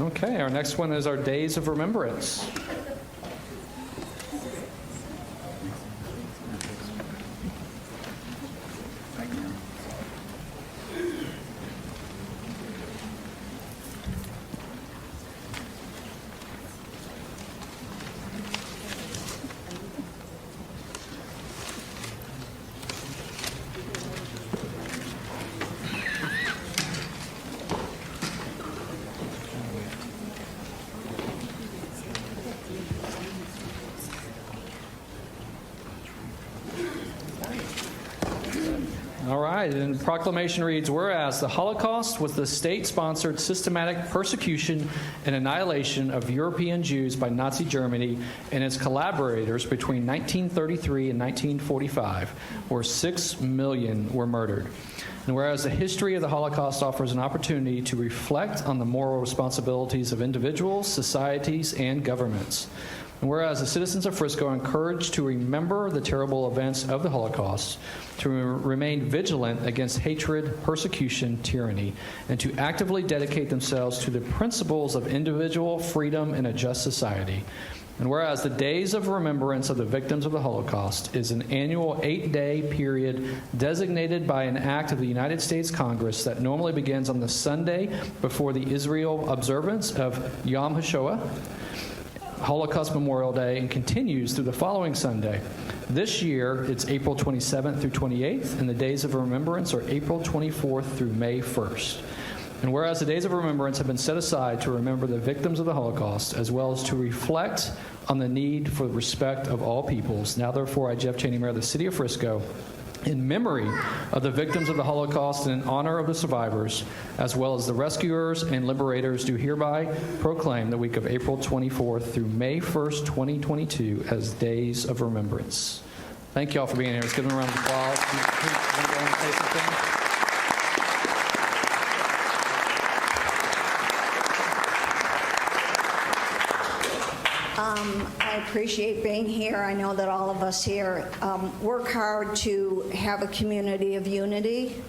Okay, our next one is our Days of Remembrance. All right, and the proclamation reads, whereas the Holocaust was the state-sponsored systematic persecution and annihilation of European Jews by Nazi Germany and its collaborators between 1933 and 1945, where 6 million were murdered. And whereas the history of the Holocaust offers an opportunity to reflect on the moral responsibilities of individuals, societies, and governments. And whereas the citizens of Frisco are encouraged to remember the terrible events of the Holocaust, to remain vigilant against hatred, persecution, tyranny, and to actively dedicate themselves to the principles of individual freedom and a just society. And whereas the Days of Remembrance of the Victims of the Holocaust is an annual 8-day period designated by an act of the United States Congress that normally begins on the Sunday before the Israel observance of Yom HaShoah, Holocaust Memorial Day, and continues through the following Sunday. This year, it's April 27th through 28th, and the Days of Remembrance are April 24th through May 1st. And whereas the Days of Remembrance have been set aside to remember the victims of the Holocaust, as well as to reflect on the need for respect of all peoples, now therefore I, Jeff Cheney, Mayor of the City of Frisco, in memory of the victims of the Holocaust and in honor of the survivors, as well as the rescuers and liberators, do hereby proclaim the week of April 24th through May 1st, 2022 as Days of Remembrance. Thank you all for being here. Let's give them a round of applause. I appreciate being here. I know that all of us here work hard to have a community of unity,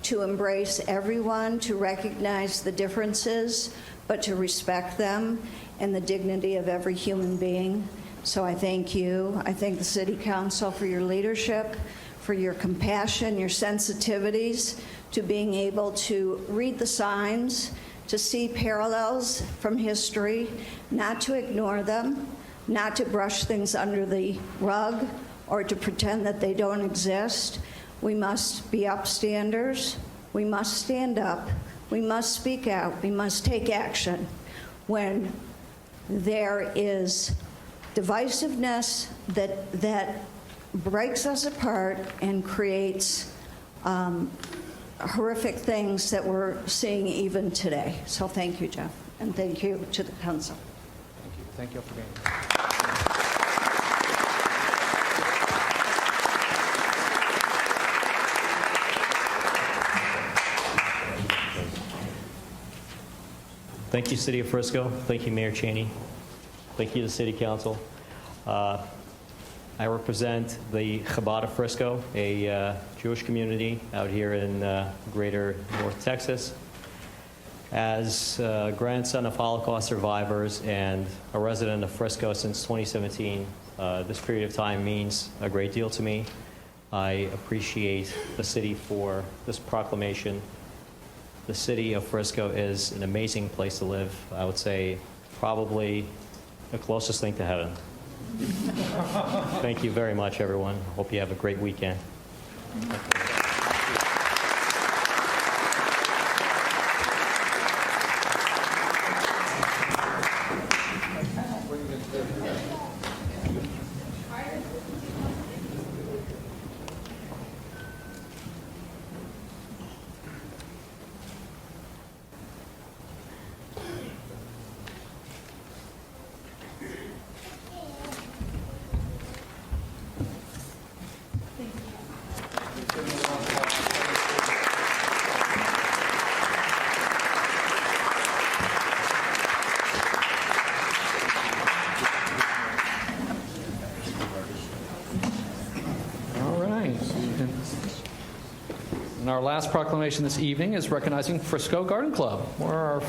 to embrace everyone, to recognize the differences, but to respect them and the dignity of every human being. So I thank you. I thank the City Council for your leadership, for your compassion, your sensitivities to being able to read the signs, to see parallels from history, not to ignore them, not to brush things under the rug or to pretend that they don't exist. We must be upstanders. We must stand up. We must speak out. We must take action when there is divisiveness that breaks us apart and creates horrific things that we're seeing even today. So thank you, Jeff, and thank you to the council. Thank you all for being here. Thank you, City of Frisco. Thank you, Mayor Cheney. Thank you to the City Council. I represent the Chabad of Frisco, a Jewish community out here in greater North Texas. As a grandson of Holocaust survivors and a resident of Frisco since 2017, this period of time means a great deal to me. I appreciate the city for this proclamation. The city of Frisco is an amazing place to live. I would say probably the closest thing to heaven. Thank you very much, everyone. Hope you have a great weekend. And our last proclamation this evening is recognizing Frisco Garden Club. Where are our